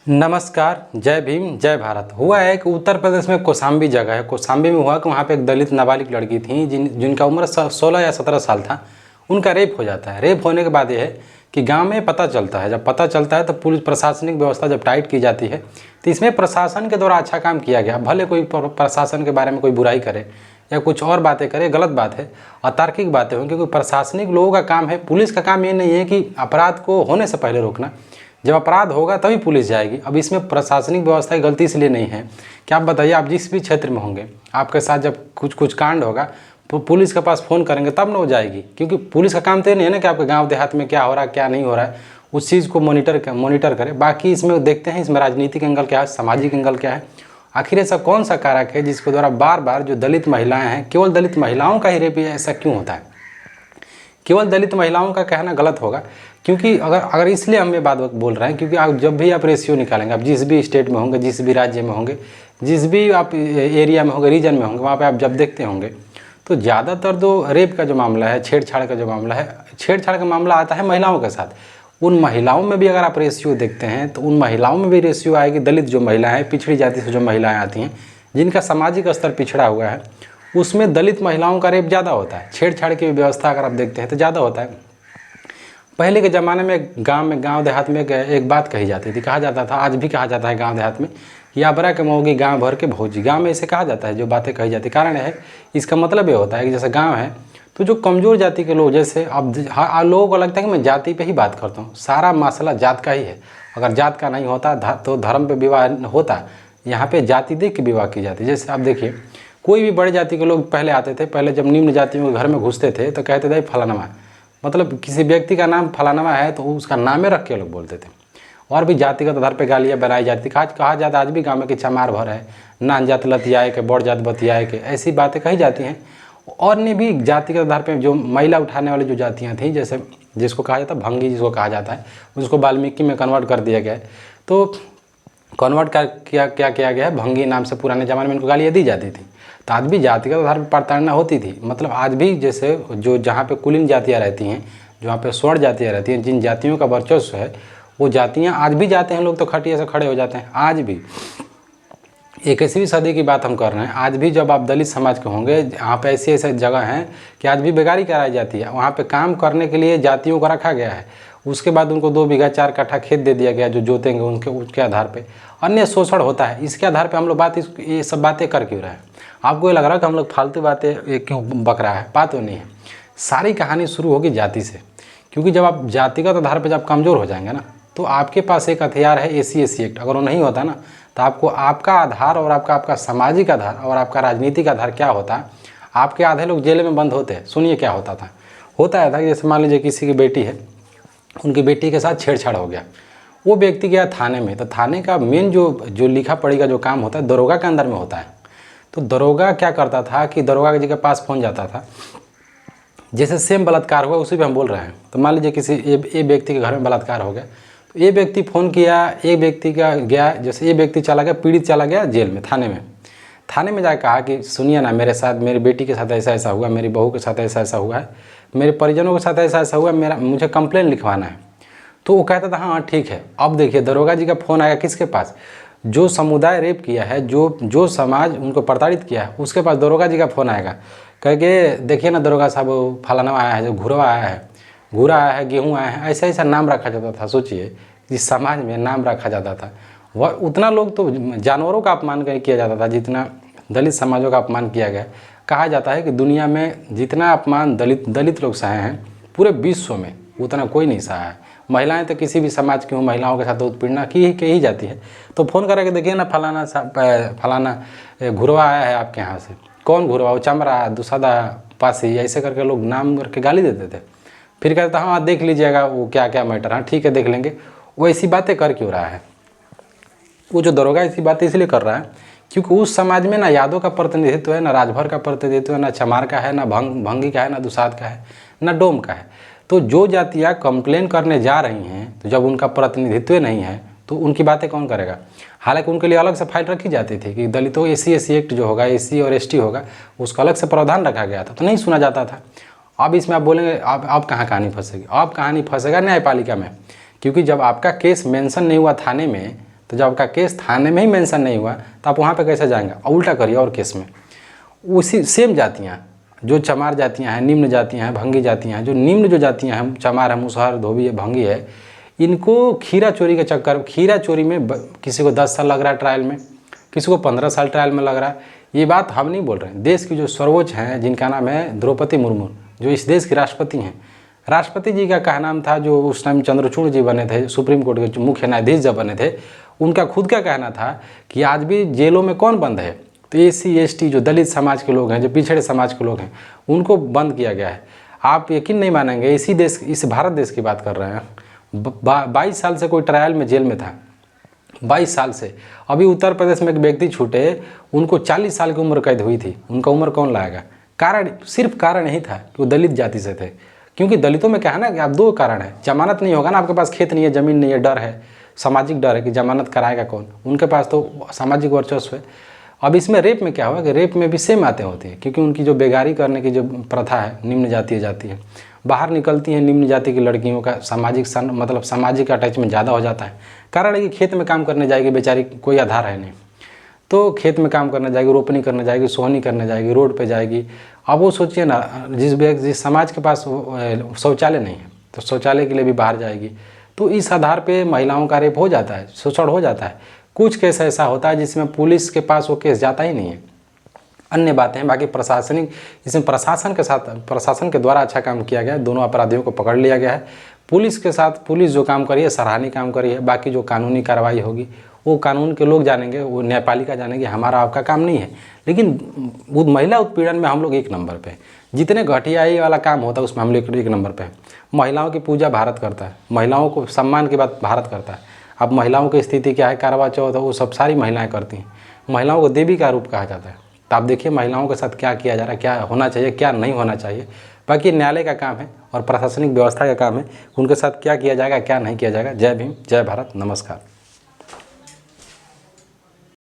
नमस्कार, जय भीम, जय भारत। हुआ है कि उत्तर प्रदेश में कौशाम्बी जगह है, कौशाम्बी में हुआ कि वहाँ पे एक दलित नाबालिग लड़की थी जिनका उम्र 16 या 17 साल था। उनका रेप हो जाता है। रेप होने के बाद ये है कि गांव में पता चलता है। जब पता चलता है तो पुलिस प्रशासनिक व्यवस्था जब टाइट की जाती है तो इसमें प्रशासन के द्वारा अच्छा काम किया गया। भले कोई प्रशासन के बारे में कोई बुराई करे या कुछ और बातें करे, गलत बात है, अतार्किक बातें हों, क्योंकि प्रशासनिक लोगों का काम है। पुलिस का काम ये नहीं है कि अपराध को होने से पहले रोकना, जब अपराध होगा तभी पुलिस जाएगी। अब इसमें प्रशासनिक व्यवस्था की गलती इसलिए नहीं है कि आप बताइए, आप जिस भी क्षेत्र में होंगे, आपके साथ जब कुछ कांड होगा तो पुलिस के पास फ़ोन करेंगे तब ना वो जाएगी, क्योंकि पुलिस का काम तो ये नहीं है ना कि आपके गांव देहात में क्या हो रहा है क्या नहीं हो रहा है, उस चीज़ को मॉनिटर करें। बाकी इसमें देखते हैं इसमें राजनीतिक एंगल क्या है, सामाजिक एंगल क्या है, आखिर ऐसा कौन सा कारक है जिसके द्वारा बार बार जो दलित महिलाएँ हैं, केवल दलित महिलाओं का ही रेप ऐसा क्यों होता है। केवल दलित महिलाओं का कहना गलत होगा, क्योंकि अगर इसलिए हम ये बात बोल रहे हैं क्योंकि आप जब भी आप रेशियो निकालेंगे, आप जिस भी स्टेट में होंगे, जिस भी राज्य में होंगे, जिस भी आप एरिया में होंगे, रीजन में होंगे, वहाँ पे आप जब देखते होंगे तो ज़्यादातर तो रेप का जो मामला है, छेड़छाड़ का जो मामला है, छेड़छाड़ का मामला आता है महिलाओं के साथ। उन महिलाओं में भी अगर आप रेशियो देखते हैं तो उन महिलाओं में भी रेशियो आएगी। दलित जो महिलाएँ हैं, पिछड़ी जाति से जो महिलाएँ आती हैं, जिनका सामाजिक स्तर पिछड़ा हुआ है, उसमें दलित महिलाओं का रेप ज़्यादा होता है। छेड़छाड़ की व्यवस्था अगर आप देखते हैं तो ज़्यादा होता है। पहले के ज़माने में गांव देहात में एक बात कही जाती थी, कहा जाता था, आज भी कहा जाता है गांव देहात में, या बरा के मौगी गांव भर के भौजी। गांव में ऐसे कहा जाता है, जो बातें कही जाती। कारण है, इसका मतलब ये होता है कि जैसे गांव है तो जो कमज़ोर जाति के लोग, जैसे अब लोगों को लगता है कि मैं जाति पे ही बात करता हूँ, सारा मसला जात का ही है। अगर जात का नहीं होता तो धर्म पे विवाह होता, यहाँ पे जाति देख के विवाह की जाती। जैसे आप देखिए, कोई भी बड़े जाति के लोग पहले आते थे, पहले जब निम्न जातियों के घर में घुसते थे तो कहते थे फलानमा, मतलब किसी व्यक्ति का नाम फलानमा है तो उसका नामे रख के लोग बोलते थे। और भी जातिगत आधार पर गालियाँ बनाई जाती। कहा जाता आज भी गाँव में कि चमार भर है, नान जात लतियाए के, बड़ जात बतियाए के, ऐसी बातें कही जाती हैं। और ने भी जातिगत आधार पर जो महिला उठाने वाली जो जातियाँ थी, जैसे जिसको कहा जाता है भंगी, जिसको कहा जाता है, उसको वाल्मीकि में कन्वर्ट कर दिया गया है। तो कन्वर्ट क्या किया गया है, भंगी नाम से पुराने ज़माने में इनको गालियाँ दी जाती थी। तो आज भी जातिगत आधार पर प्रताड़ना होती थी। मतलब आज भी जैसे जो जहाँ पे कुलीन जातियाँ रहती हैं, जहाँ पे स्वर्ण जातियाँ रहती हैं, जिन जातियों का वर्चस्व है, वो जातियाँ आज भी जाते हैं लोग तो खटिया से खड़े हो जाते हैं। आज भी 21वीं सदी की बात हम कर रहे हैं। आज भी जब आप दलित समाज के होंगे, यहाँ पे ऐसी जगह हैं कि आज भी बेगारी कराई जाती है। वहाँ पे काम करने के लिए जातियों को रखा गया है। उसके बाद उनको 2 बीघा 4 कट्ठा खेत दे दिया गया, जो जोतेंगे उसके आधार पे अन्य शोषण होता है। इसके आधार पे हम लोग ये सब बातें कर क्यों रहे हैं। आपको ये लग रहा है कि हम लोग फालतू बातें क्यों बक रहा है, बात वो नहीं है। सारी कहानी शुरू होगी जाति से, क्योंकि जब आप जातिगत आधार पर जब कमज़ोर हो जाएंगे ना, तो आपके पास एक हथियार है SC/SC एक्ट। अगर वो नहीं होता ना तो आपको आपका आधार और आपका सामाजिक आधार और आपका राजनीतिक आधार क्या होता है। आपके आधे लोग जेल में बंद होते हैं। सुनिए क्या होता था कि जैसे मान लीजिए किसी की बेटी है, उनकी बेटी के साथ छेड़छाड़ हो गया, वो व्यक्ति गया थाने में। तो थाने का मेन जो लिखा पढ़ी का जो काम होता है, दरोगा के अंदर में होता है। तो दरोगा क्या करता था कि दरोगा जी के पास पहुंच जाता था। जैसे सेम बलात्कार हुआ, उसी पे हम बोल रहे हैं। तो मान लीजिए किसी ये व्यक्ति के घर में बलात्कार हो गया, तो ये व्यक्ति फ़ोन किया, एक व्यक्ति का गया, जैसे ये व्यक्ति चला गया, पीड़ित चला गया जेल में, थाने में जाकर कहा कि सुनिए ना, मेरे साथ, मेरी बेटी के साथ ऐसा ऐसा हुआ, मेरी बहू के साथ ऐसा ऐसा हुआ है, मेरे परिजनों के साथ ऐसा ऐसा हुआ, मुझे कंप्लेन लिखवाना है। तो वो कहता था हाँ ठीक है। अब देखिए, दरोगा जी का फ़ोन आया किसके पास, जो समुदाय रेप किया है, जो समाज उनको प्रताड़ित किया है, उसके पास दरोगा जी का फ़ोन आएगा। कह के देखिए ना दरोगा साहब, फलाना आया है, जो घुरवा आया है, गेहूँ आया है, ऐसा नाम रखा जाता था। सोचिए, जिस समाज में नाम रखा जाता था, वह उतना लोग तो जानवरों का अपमान किया जाता था जितना दलित समाजों का अपमान किया गया। कहा जाता है कि दुनिया में जितना अपमान दलित लोग सहे हैं, पूरे विश्व में उतना कोई नहीं सहा है। महिलाएं तो किसी भी समाज की हो, महिलाओं के साथ उत्पीड़ना की ही जाती है। तो फ़ोन करके देखिए ना, फलाना घुरवा आया है आपके यहाँ से। कौन घुरवा, वो चमरा, दुसादा, पासी, ऐसे करके लोग नाम करके गाली देते थे। फिर कहता हाँ देख लीजिएगा वो क्या मैटर, हाँ ठीक है देख लेंगे। वो ऐसी बातें कर क्यों रहा है? वो जो दरोगा ऐसी बातें इसलिए कर रहा है क्योंकि उस समाज में ना यादव का प्रतिनिधित्व है, ना राजभर का प्रतिनिधित्व है, ना चमार का है, ना भंगी का है, ना दुसाद का है, ना डोम का है। तो जो जातियाँ कंप्लेन करने जा रही हैं, तो जब उनका प्रतिनिधित्व नहीं है तो उनकी बातें कौन करेगा। हालांकि उनके लिए अलग से फाइल रखी जाती थी कि दलितों SC/SC एक्ट जो होगा, SC और ST होगा, उसका अलग से प्रावधान रखा गया था, तो नहीं सुना जाता था। अब इसमें आप बोलेंगे अब कहाँ कहानी फंसेगी। अब कहानी फंसेगा न्यायपालिका में, क्योंकि जब आपका केस मेंशन नहीं हुआ थाने में, तो तो जब आपका केस थाने में ही मेंशन नहीं हुआ तो आप वहाँ पे कैसे जाएंगे? और उल्टा करिए और केस में उसी सेम जातियाँ जो चमार जातियाँ हैं, निम्न जातियाँ हैं, भंगी जातियाँ हैं, जो निम्न जो जातियाँ हैं, चमार है, मुसहर, धोबी है, भंगी है, इनको खीरा चोरी के चक्कर, खीरा चोरी में किसी को 10 साल लग रहा है ट्रायल में, किसी को 15 साल ट्रायल में लग रहा है। ये बात हम नहीं बोल रहे हैं, देश की जो सर्वोच्च हैं जिनका नाम है द्रौपदी मुर्मू, जो इस देश की राष्ट्रपति हैं, राष्ट्रपति जी का क्या नाम था, जो उस टाइम चंद्रचूड़ जी बने थे, सुप्रीम कोर्ट के मुख्य न्यायाधीश जब बने थे, उनका खुद का कहना था कि आज भी जेलों में कौन बंद है? तो SC ST जो दलित समाज के लोग हैं, जो पिछड़े समाज के लोग हैं, उनको बंद किया गया है। आप यकीन नहीं मानेंगे, इसी देश, इस भारत देश की बात कर रहे हैं, 22 साल से कोई ट्रायल में जेल में था, 22 साल से। अभी उत्तर प्रदेश में एक व्यक्ति छूटे, उनको 40 साल की उम्र कैद हुई थी, उनका उम्र कौन लाएगा? कारण, सिर्फ कारण यही था कि वो दलित जाति से थे। क्योंकि दलितों में क्या है ना कि आप 2 कारण है, जमानत नहीं होगा ना, आपके पास खेत नहीं है, ज़मीन नहीं है, डर है, सामाजिक डर है कि जमानत कराएगा कौन, उनके पास तो सामाजिक वर्चस्व है। अब इसमें रेप में क्या हुआ कि रेप में भी सेम बातें होती हैं, क्योंकि उनकी जो बेगारी करने की जो प्रथा है, निम्न जातीय जाती है, बाहर निकलती हैं निम्न जाति की लड़कियों का सामाजिक मतलब सामाजिक अटैचमेंट ज़्यादा हो जाता है। कारण है कि खेत में काम करने जाएगी बेचारी, कोई आधार है नहीं, तो खेत में काम करने जाएगी, रोपनी करने जाएगी, सोहनी करने जाएगी, रोड पे जाएगी। अब वो सोचिए ना, जिस समाज के पास शौचालय नहीं है तो शौचालय के लिए भी बाहर जाएगी, तो इस आधार पे महिलाओं का रेप हो जाता है, शोषण हो जाता है। कुछ केस ऐसा होता है जिसमें पुलिस के पास वो केस जाता ही नहीं है, अन्य बातें हैं। बाकी प्रशासनिक, इसमें प्रशासन के साथ, प्रशासन के द्वारा अच्छा काम किया गया, दोनों अपराधियों को पकड़ लिया गया है। पुलिस के साथ, पुलिस जो काम करी है सराहनीय काम करी है। बाकी जो कानूनी कार्रवाई होगी वो कानून के लोग जानेंगे, वो न्यायपालिका जानेंगे, हमारा आपका काम नहीं है। लेकिन महिला उत्पीड़न में हम लोग 1 नंबर पे, जितने घटियाई वाला काम होता है उसमें हम लोग 1 नंबर पे हैं। महिलाओं की पूजा भारत करता है, महिलाओं को सम्मान की बात भारत करता है। अब महिलाओं की स्थिति क्या है, करवा चौथ वो सब सारी महिलाएं करती हैं, महिलाओं को देवी का रूप कहा जाता है। तो आप देखिए महिलाओं के साथ क्या किया जा रहा है, क्या होना चाहिए, क्या नहीं होना चाहिए। बाकी न्यायालय का काम है और प्रशासनिक व्यवस्था का काम है, उनके साथ क्या किया जाएगा, क्या नहीं किया जाएगा। जय भीम, जय भारत, नमस्कार।